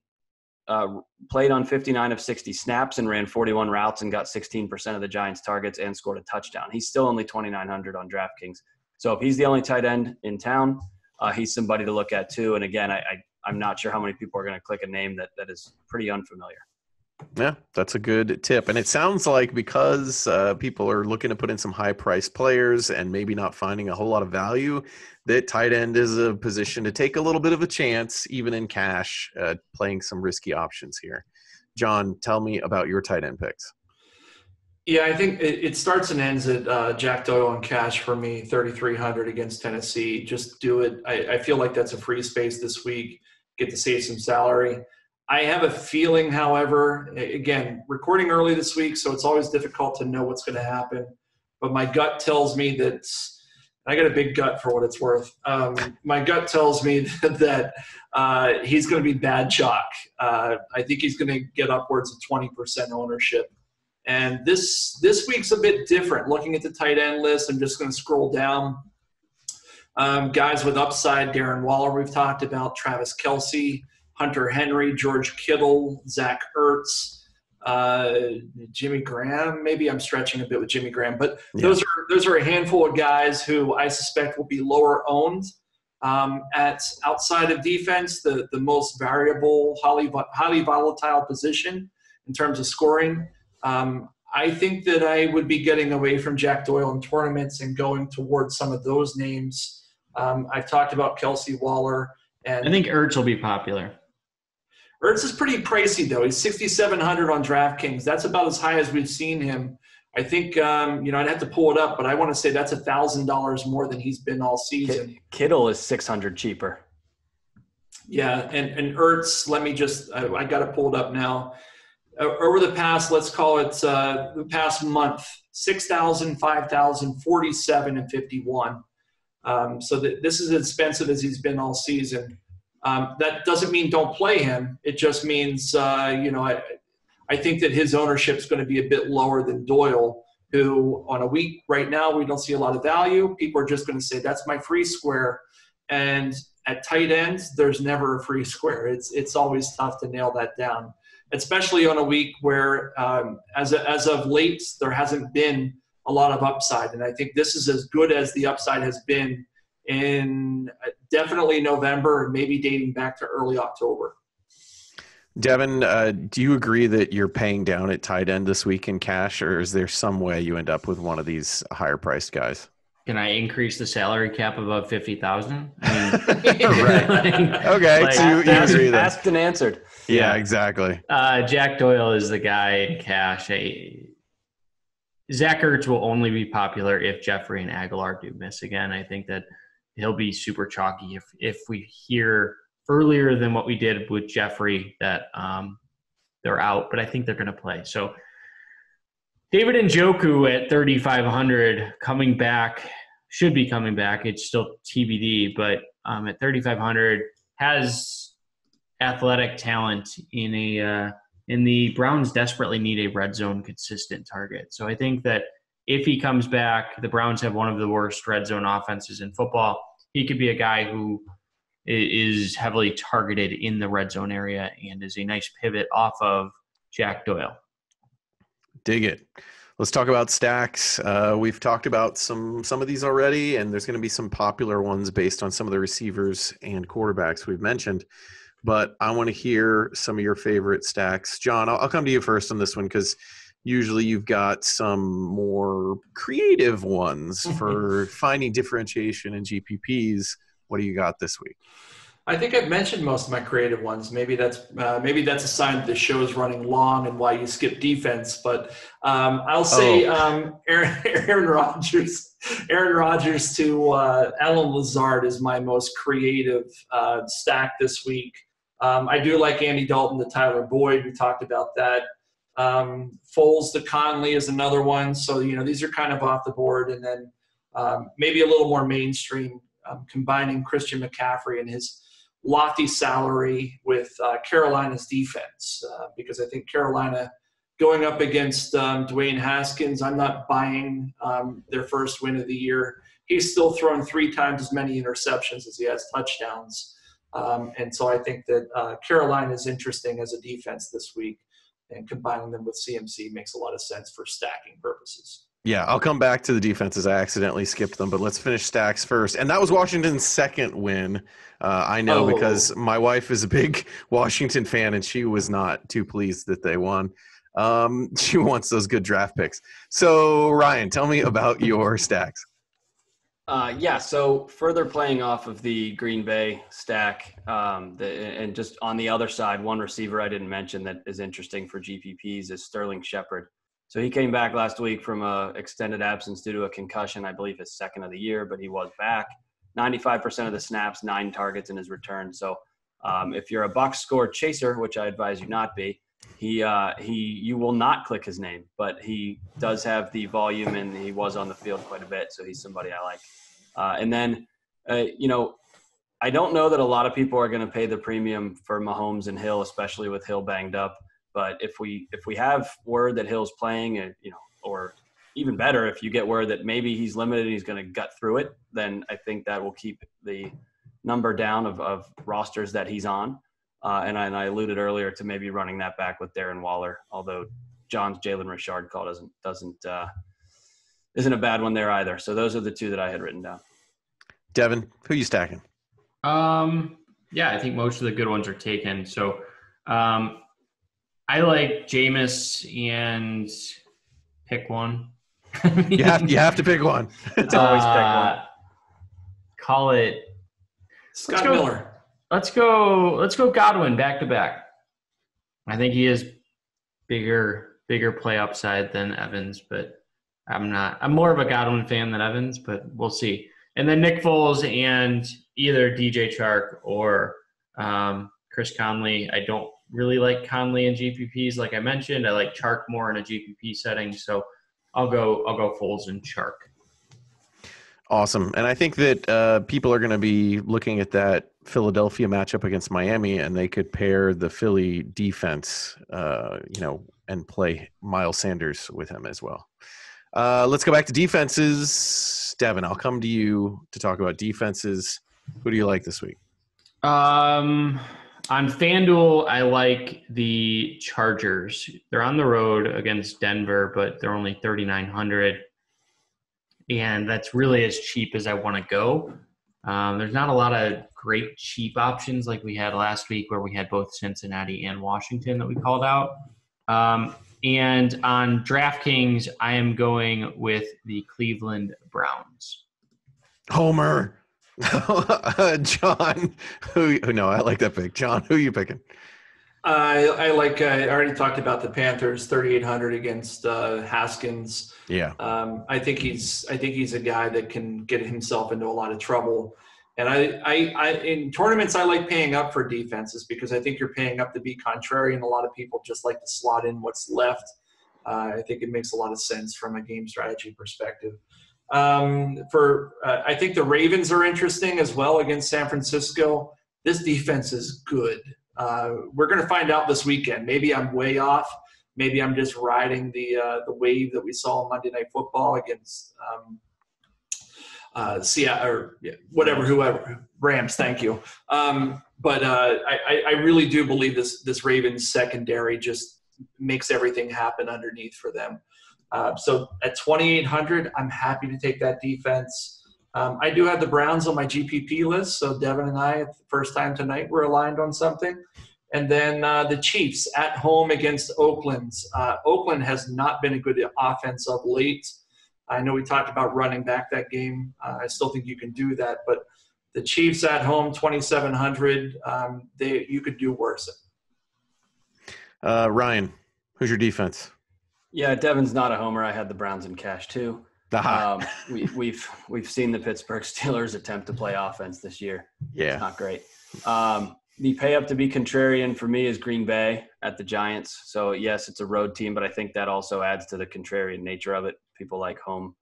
on 59 of 60 snaps and ran 41 routes and got 16% of the Giants' targets and scored a touchdown. He's still only 2,900 on DraftKings. So if he's the only tight end in town, he's somebody to look at too. And again, I'm not sure how many people are going to click a name that is pretty unfamiliar. Yeah, that's a good tip. And it sounds like because people are looking to put in some high-priced players and maybe not finding a whole lot of value, that tight end is a position to take a little bit of a chance, even in cash, playing some risky options here. John, tell me about your tight end picks. Yeah, I think it starts and ends at Jack Doyle in cash for me, 3,300 against Tennessee. Just do it. I feel like that's a free space this week. Get to save some salary. I have a feeling, however, again, recording early this week, so it's always difficult to know what's going to happen. But my gut tells me that I got a big gut for what it's worth. My gut tells me that he's going to be bad chalk. I think he's going to get upwards of 20% ownership. And this week's a bit different. Looking at the tight end list, I'm just going to scroll down. Guys with upside, Darren Waller we've talked about, Travis Kelce, Hunter Henry, George Kittle, Zach Ertz, Jimmy Graham. Maybe I'm stretching a bit with Jimmy Graham, but yeah. Those are a handful of guys who I suspect will be lower owned. At outside of defense, the most variable, highly volatile position in terms of scoring. I think that I would be getting away from Jack Doyle in tournaments and going towards some of those names. I've talked about Kelce, Waller, And I think Ertz will be popular. Ertz is pretty pricey, though. He's 6,700 on DraftKings. That's about as high as we've seen him. I think, I'd have to pull it up, but I want to say that's $1,000 more than he's been all season. Kittle is 600 cheaper. Yeah, and Ertz, let me just – I got it pulled up now. Over the past, let's call it the past month, 6,000, 5,000, 47, and 51. So this is as expensive as he's been all season. That doesn't mean don't play him. It just means, I think that his ownership is going to be a bit lower than Doyle, who on a week right now we don't see a lot of value. People are just going to say, that's my free square. And at tight ends, there's never a free square. It's always tough to nail that down, especially on a week where as of late, there hasn't been a lot of upside. And I think this is as good as the upside has been in definitely November and maybe dating back to early October. Devin, do you agree that you're paying down at tight end this week in cash, or is there some way you end up with one of these higher priced guys? Can I increase the salary cap above 50,000? Right. Okay. So you agree then. Asked and answered. Yeah, exactly. Jack Doyle is the guy in cash. Zach Ertz will only be popular if Jeffrey and Aguilar do miss again. I think that he'll be super chalky if we hear earlier than what we did with Jeffrey that they're out, but I think they're going to play. So David Njoku at 3,500 coming back, should be coming back. It's still TBD, but at 3,500 has athletic talent in the Browns desperately need a red zone consistent target. So I think that if he comes back, the Browns have one of the worst red zone offenses in football. He could be a guy who is heavily targeted in the red zone area and is a nice pivot off of Jack Doyle. Dig it. Let's talk about stacks. We've talked about some of these already, and there's going to be some popular ones based on some of the receivers and quarterbacks we've mentioned. But I want to hear some of your favorite stacks. John, I'll come to you first on this one because usually you've got some more creative ones for finding differentiation in GPPs. What do you got this week? I think I've mentioned most of my creative ones. Maybe that's a sign that the show is running long and why you skip defense. But I'll say Aaron Rodgers. Aaron Rodgers to Alan Lazard is my most creative stack this week. I do like Andy Dalton to Tyler Boyd. We talked about that. Foles to Conley is another one. So these are kind of off the board, and then maybe a little more mainstream, combining Christian McCaffrey and his lofty salary with Carolina's defense, because I think Carolina going up against Dwayne Haskins, I'm not buying their first win of the year. He's still thrown 3 times as many interceptions as he has touchdowns. And so I think that Carolina is interesting as a defense this week, and combining them with CMC makes a lot of sense for stacking purposes. Yeah, I'll come back to the defenses. I accidentally skipped them, but let's finish stacks first. And that was Washington's second win. I know because my wife is a big Washington fan, and she was not too pleased that they won. She wants those good draft picks. So, Ryan, tell me about your stacks. So further playing off of the Green Bay stack, and just on the other side, one receiver I didn't mention that is interesting for GPPs is Sterling Shepard. So he came back last week from an extended absence due to a concussion, I believe his second of the year, but he was back. 95% of the snaps, 9 targets in his return. So if you're a box score chaser, which I advise you not be, you will not click his name, but he does have the volume and he was on the field quite a bit. So he's somebody I like. And then, I don't know that a lot of people are going to pay the premium for Mahomes and Hill, especially with Hill banged up. But if we have word that Hill's playing, or even better, if you get word that maybe he's limited and he's going to gut through it, then I think that will keep the number down of rosters that he's on. And I alluded earlier to maybe running that back with Darren Waller, although John's Jalen Richard call isn't a bad one there either. So those are the 2 that I had written down. Devin, who are you stacking? I think most of the good ones are taken. So I like Jameis and pick one. You have to pick one. It's always pick one. Call it Scott Miller. Let's go Godwin back to back. I think he is bigger play upside than Evans, but I'm more of a Godwin fan than Evans, but we'll see. And then Nick Foles and either DJ Chark or Chris Conley. I don't really like Conley in GPPs, like I mentioned. I like Chark more in a GPP setting, so I'll go Foles and Chark. Awesome. And I think that people are going to be looking at that Philadelphia matchup against Miami, and they could pair the Philly defense, and play Miles Sanders with him as well. Let's go back to defenses. Devin, I'll come to you to talk about defenses. Who do you like this week? On FanDuel, I like the Chargers. They're on the road against Denver, but they're only 3,900. And that's really as cheap as I want to go. There's not a lot of great cheap options like we had last week where we had both Cincinnati and Washington that we called out. And on DraftKings, I am going with the Cleveland Browns. Homer. John. No, I like that pick. John, who are you picking? I already talked about the Panthers, 3,800 against Haskins. Yeah. I think he's a guy that can get himself into a lot of trouble. And I in tournaments, I like paying up for defenses because I think you're paying up to be contrary, and a lot of people just like to slot in what's left. I think it makes a lot of sense from a game strategy perspective. I think the Ravens are interesting as well against San Francisco. This defense is good. We're going to find out this weekend. Maybe I'm way off. Maybe I'm just riding the wave that we saw on Monday Night Football against Seattle or whoever Rams. Thank you. But I really do believe this Ravens secondary just makes everything happen underneath for them. So at 2,800, I'm happy to take that defense. I do have the Browns on my GPP list, so Devin and I, at the first time tonight, we're aligned on something. And then the Chiefs at home against Oakland. Oakland has not been a good offense of late. I know we talked about running back that game. I still think you can do that. But the Chiefs at home, 2,700, you could do worse. Ryan, who's your defense? Yeah, Devin's not a homer. I had the Browns in cash too. We've seen the Pittsburgh Steelers attempt to play offense this year. Yeah, it's not great. The pay up to be contrarian for me is Green Bay at the Giants. So yes, it's a road team, but I think that also adds to the contrarian nature of it. People like home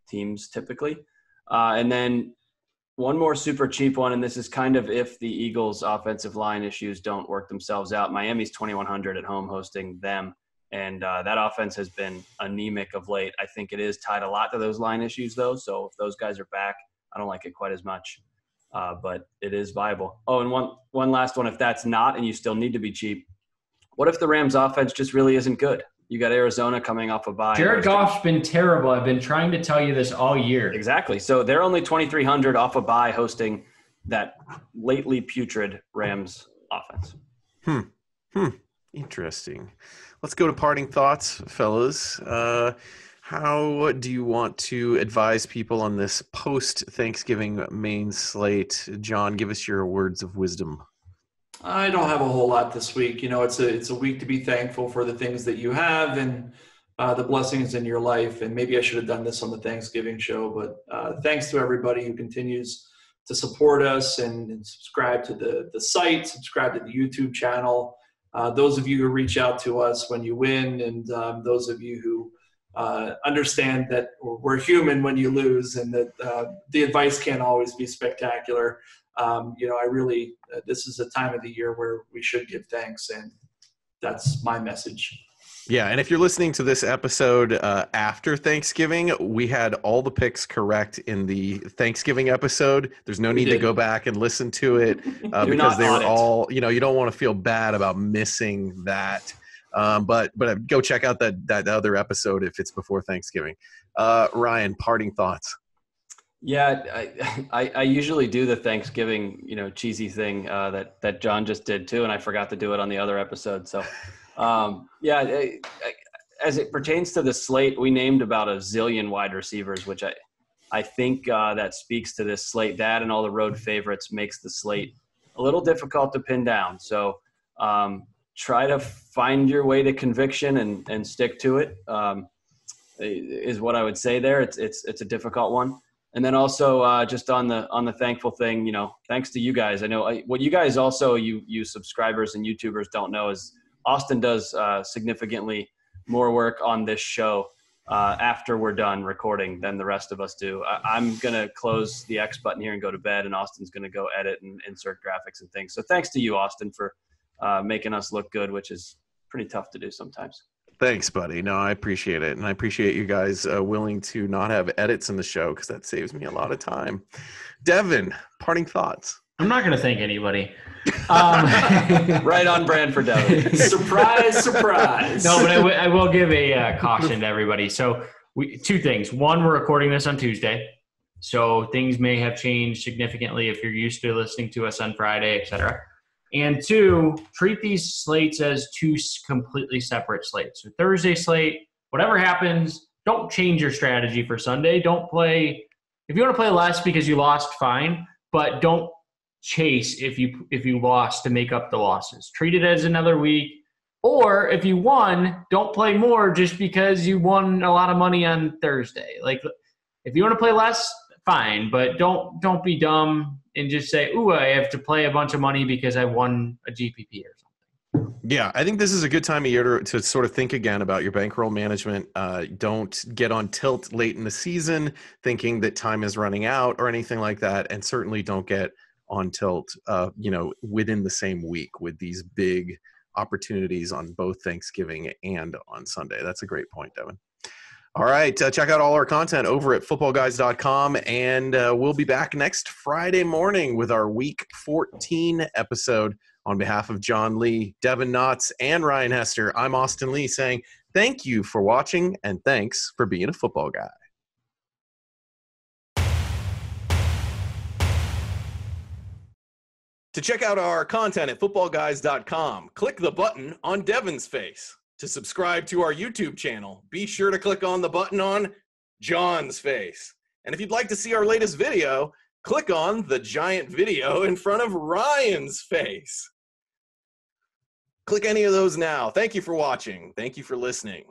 teams typically. And then one more super cheap one, and this is kind of if the Eagles' offensive line issues don't work themselves out. Miami's 2,100 at home hosting them. And that offense has been anemic of late. I think it is tied a lot to those line issues, though. So if those guys are back, I don't like it quite as much. But it is viable. Oh, and one last one. If that's not and you still need to be cheap, what if the Rams' offense just really isn't good? You got Arizona coming off a bye. Jared Goff's been terrible. I've been trying to tell you this all year. Exactly. So they're only 2,300 off a bye hosting that lately putrid Rams offense. Interesting. Let's go to parting thoughts, fellas. How do you want to advise people on this post-Thanksgiving main slate? John, give us your words of wisdom. I don't have a whole lot this week. You know, it's a week to be thankful for the things that you have and the blessings in your life. And maybe I should have done this on the Thanksgiving show, but thanks to everybody who continues to support us and subscribe to the site, subscribe to the YouTube channel. Those of you who reach out to us when you win, and those of you who understand that we're human when you lose, and that the advice can't always be spectacular. I really, this is a time of the year where we should give thanks, and that's my message. Yeah, and if you're listening to this episode after Thanksgiving, we had all the picks correct in the Thanksgiving episode. There's no need to go back and listen to it because they were all, you don't want to feel bad about missing that. But go check out that other episode if it's before Thanksgiving. Ryan, parting thoughts. Yeah, I usually do the Thanksgiving, cheesy thing that John just did too, and I forgot to do it on the other episode. So, as it pertains to the slate, we named about a zillion wide receivers, which I think that speaks to this slate. That and all the road favorites makes the slate a little difficult to pin down. So try to find your way to conviction and stick to it, is what I would say there. It's a difficult one. And then also just on the thankful thing, thanks to you guys. I know what you guys also, you subscribers and YouTubers don't know is Austin does significantly more work on this show after we're done recording than the rest of us do. I'm going to close the X button here and go to bed, and Austin's going to go edit and insert graphics and things. So thanks to you, Austin, for making us look good, which is pretty tough to do sometimes. Thanks, buddy. No, I appreciate it. And I appreciate you guys willing to not have edits in the show because that saves me a lot of time. Devin, parting thoughts. I'm not going to thank anybody. Right on brand for Devin. Surprise. No, but I will give a caution to everybody. So two things. One, we're recording this on Tuesday. So things may have changed significantly if you're used to listening to us on Friday, etc. And two, treat these slates as two completely separate slates. So Thursday slate, whatever happens, don't change your strategy for Sunday. Don't play – if you want to play less because you lost, fine. But don't chase if you lost to make up the losses. Treat it as another week. Or if you won, don't play more just because you won a lot of money on Thursday. Like if you want to play less, fine. But don't be dumb and just say, ooh, I have to play a bunch of money because I won a GPP or something. Yeah, I think this is a good time of year to sort of think again about your bankroll management. Don't get on tilt late in the season thinking that time is running out or anything like that. And certainly don't get on tilt, within the same week with these big opportunities on both Thanksgiving and on Sunday. That's a great point, Devin. All right. Check out all our content over at footballguys.com. And we'll be back next Friday morning with our Week 14 episode. On behalf of John Lee, Devin Knotts, and Ryan Hester, I'm Austin Lee saying thank you for watching and thanks for being a football guy. To check out our content at footballguys.com, click the button on Devin's face. To subscribe to our YouTube channel, be sure to click on the button on John's face. And if you'd like to see our latest video, click on the giant video in front of Ryan's face. Click any of those now. Thank you for watching. Thank you for listening.